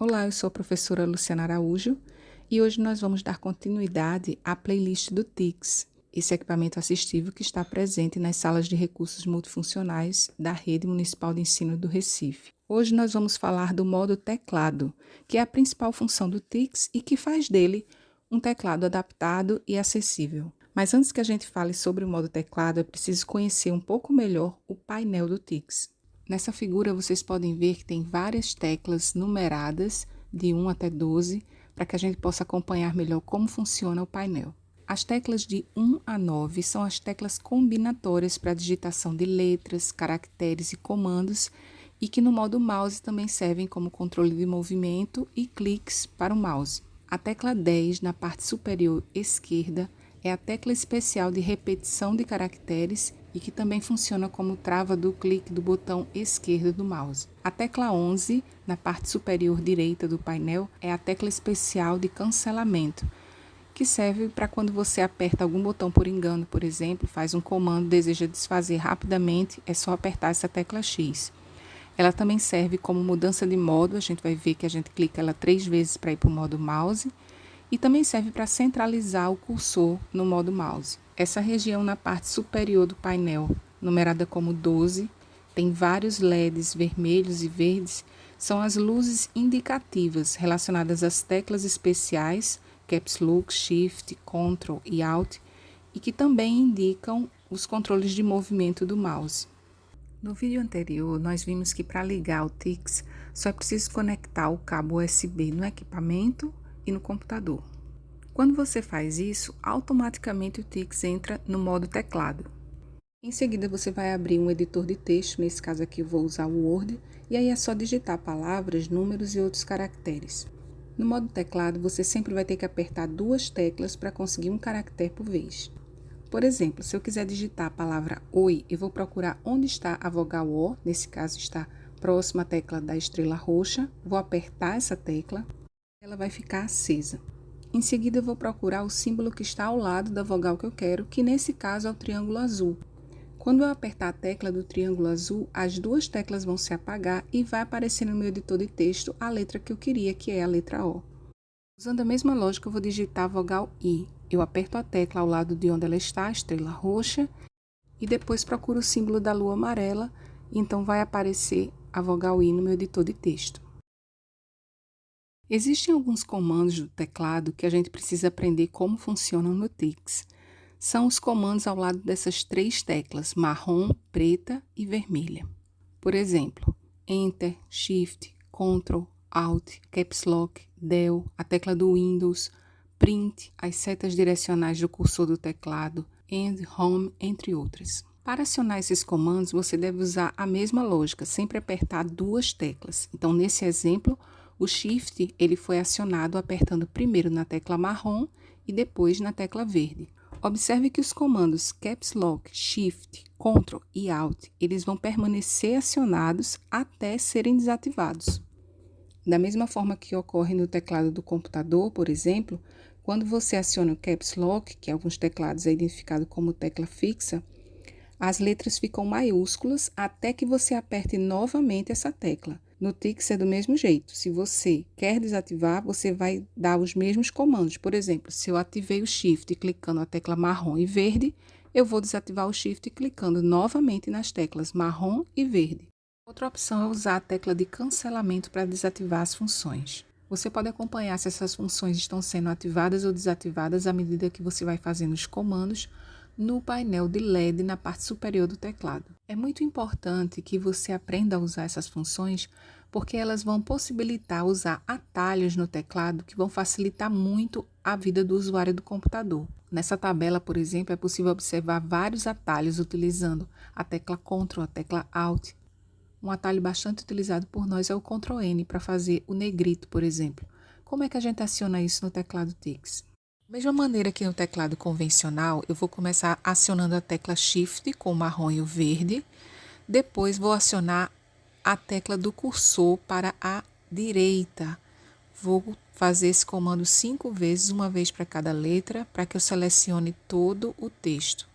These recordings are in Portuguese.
Olá, eu sou a professora Luciana Araújo e hoje nós vamos dar continuidade à playlist do TICS, esse equipamento assistível que está presente nas salas de recursos multifuncionais da Rede Municipal de Ensino do Recife. Hoje nós vamos falar do modo teclado, que é a principal função do TICS e que faz dele um teclado adaptado e acessível. Mas antes que a gente fale sobre o modo teclado, é preciso conhecer um pouco melhor o painel do TICS. Nessa figura vocês podem ver que tem várias teclas numeradas de 1 até 12 para que a gente possa acompanhar melhor como funciona o painel. As teclas de 1 a 9 são as teclas combinatórias para a digitação de letras, caracteres e comandos e que no modo mouse também servem como controle de movimento e cliques para o mouse. A tecla 10 na parte superior esquerda é a tecla especial de repetição de caracteres e que também funciona como trava do clique do botão esquerdo do mouse. A tecla 11, na parte superior direita do painel, é a tecla especial de cancelamento, que serve para quando você aperta algum botão por engano, por exemplo, faz um comando, deseja desfazer rapidamente, é só apertar essa tecla X. Ela também serve como mudança de modo, a gente vai ver que a gente clica ela 3 vezes para ir para o modo mouse, e também serve para centralizar o cursor no modo mouse. Essa região na parte superior do painel, numerada como 12, tem vários LEDs vermelhos e verdes, são as luzes indicativas relacionadas às teclas especiais, Caps Lock, Shift, Ctrl e Alt, e que também indicam os controles de movimento do mouse. No vídeo anterior, nós vimos que para ligar o TICS, só é preciso conectar o cabo USB no equipamento e no computador. Quando você faz isso, automaticamente o TICS entra no modo teclado. Em seguida, você vai abrir um editor de texto, nesse caso aqui eu vou usar o Word, e aí é só digitar palavras, números e outros caracteres. No modo teclado, você sempre vai ter que apertar 2 teclas para conseguir um caractere por vez. Por exemplo, se eu quiser digitar a palavra Oi, eu vou procurar onde está a vogal O, nesse caso está próxima à tecla da estrela roxa, vou apertar essa tecla, ela vai ficar acesa. Em seguida, eu vou procurar o símbolo que está ao lado da vogal que eu quero, que nesse caso é o triângulo azul. Quando eu apertar a tecla do triângulo azul, as 2 teclas vão se apagar e vai aparecer no meu editor de texto a letra que eu queria, que é a letra O. Usando a mesma lógica, eu vou digitar a vogal I. Eu aperto a tecla ao lado de onde ela está, a estrela roxa, e depois procuro o símbolo da lua amarela, e então vai aparecer a vogal I no meu editor de texto. Existem alguns comandos do teclado que a gente precisa aprender como funcionam no TICS. São os comandos ao lado dessas 3 teclas, marrom, preta e vermelha. Por exemplo, Enter, Shift, Ctrl, Alt, Caps Lock, Del, a tecla do Windows, Print, as setas direcionais do cursor do teclado, End, Home, entre outras. Para acionar esses comandos, você deve usar a mesma lógica, sempre apertar 2 teclas. Então, nesse exemplo, o Shift ele foi acionado apertando primeiro na tecla marrom e depois na tecla verde. Observe que os comandos Caps Lock, Shift, Ctrl e Alt, eles vão permanecer acionados até serem desativados. Da mesma forma que ocorre no teclado do computador, por exemplo, quando você aciona o Caps Lock, que em alguns teclados é identificado como tecla fixa, as letras ficam maiúsculas até que você aperte novamente essa tecla. No TICS é do mesmo jeito. Se você quer desativar, você vai dar os mesmos comandos. Por exemplo, se eu ativei o Shift clicando a tecla marrom e verde, eu vou desativar o Shift clicando novamente nas teclas marrom e verde. Outra opção é usar a tecla de cancelamento para desativar as funções. Você pode acompanhar se essas funções estão sendo ativadas ou desativadas à medida que você vai fazendo os comandos no painel de LED na parte superior do teclado. É muito importante que você aprenda a usar essas funções porque elas vão possibilitar usar atalhos no teclado que vão facilitar muito a vida do usuário do computador. Nessa tabela, por exemplo, é possível observar vários atalhos utilizando a tecla Ctrl, a tecla Alt. Um atalho bastante utilizado por nós é o Ctrl N para fazer o negrito, por exemplo. Como é que a gente aciona isso no teclado TICS? Da mesma maneira que no teclado convencional, eu vou começar acionando a tecla Shift com o marrom e o verde. Depois vou acionar a tecla do cursor para a direita. Vou fazer esse comando 5 vezes, uma vez para cada letra, para que eu selecione todo o texto.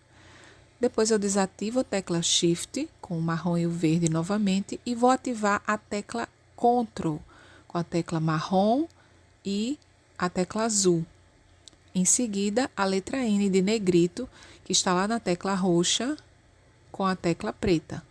Depois eu desativo a tecla Shift com o marrom e o verde novamente e vou ativar a tecla Ctrl com a tecla marrom e a tecla azul. Em seguida, a letra N de negrito, que está lá na tecla roxa, com a tecla preta.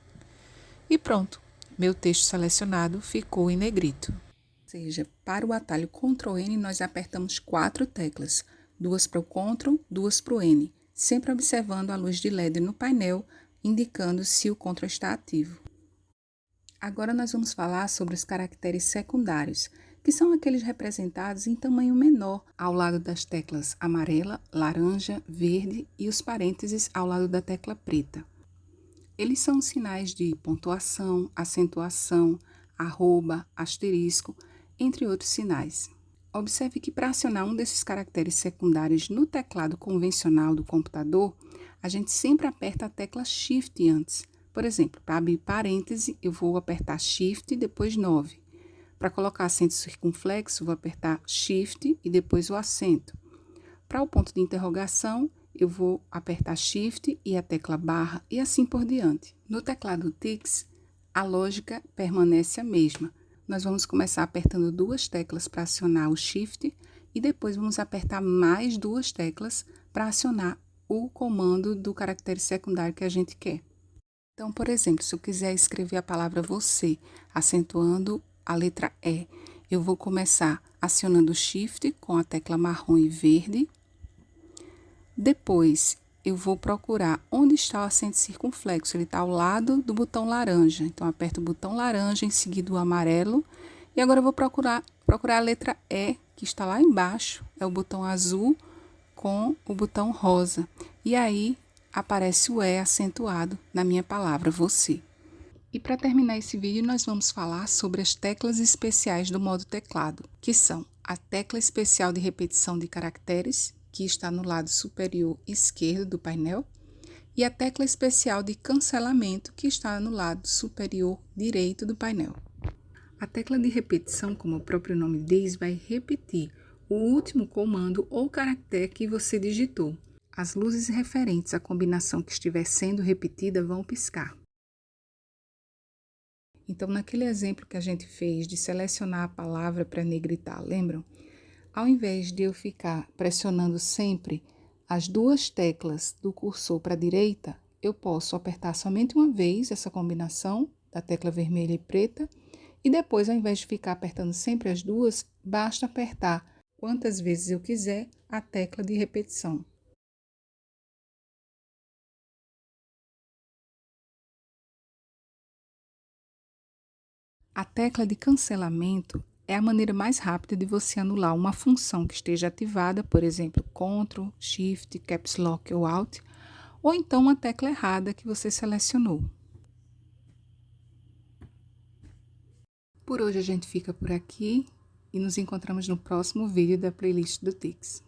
E pronto, meu texto selecionado ficou em negrito. Ou seja, para o atalho Ctrl N, nós apertamos 4 teclas, 2 para o Ctrl, 2 para o N, sempre observando a luz de LED no painel, indicando se o Ctrl está ativo. Agora nós vamos falar sobre os caracteres secundários, que são aqueles representados em tamanho menor ao lado das teclas amarela, laranja, verde e os parênteses ao lado da tecla preta. Eles são sinais de pontuação, acentuação, arroba, asterisco, entre outros sinais. Observe que para acionar um desses caracteres secundários no teclado convencional do computador, a gente sempre aperta a tecla Shift antes. Por exemplo, para abrir parêntese, eu vou apertar Shift e depois 9. Para colocar acento circunflexo, vou apertar Shift e depois o acento. Para o ponto de interrogação, eu vou apertar Shift e a tecla barra e assim por diante. No teclado TICS, a lógica permanece a mesma. Nós vamos começar apertando 2 teclas para acionar o Shift e depois vamos apertar mais 2 teclas para acionar o comando do caractere secundário que a gente quer. Então, por exemplo, se eu quiser escrever a palavra você, acentuando a letra E, eu vou começar acionando o Shift com a tecla marrom e verde. Depois, eu vou procurar onde está o acento circunflexo. Ele está ao lado do botão laranja. Então, aperto o botão laranja, em seguida o amarelo. E agora eu vou procurar a letra E, que está lá embaixo. É o botão azul com o botão rosa. E aí, aparece o E acentuado na minha palavra você. E para terminar esse vídeo, nós vamos falar sobre as teclas especiais do modo teclado, que são a tecla especial de repetição de caracteres, que está no lado superior esquerdo do painel, e a tecla especial de cancelamento, que está no lado superior direito do painel. A tecla de repetição, como o próprio nome diz, vai repetir o último comando ou caractere que você digitou. As luzes referentes à combinação que estiver sendo repetida vão piscar. Então, naquele exemplo que a gente fez de selecionar a palavra para negritar, lembram? Ao invés de eu ficar pressionando sempre as 2 teclas do cursor para a direita, eu posso apertar somente uma vez essa combinação da tecla vermelha e preta e depois, ao invés de ficar apertando sempre as 2, basta apertar quantas vezes eu quiser a tecla de repetição. A tecla de cancelamento é a maneira mais rápida de você anular uma função que esteja ativada, por exemplo, Ctrl, Shift, Caps Lock ou Alt, ou então uma tecla errada que você selecionou. Por hoje a gente fica por aqui e nos encontramos no próximo vídeo da playlist do TICS.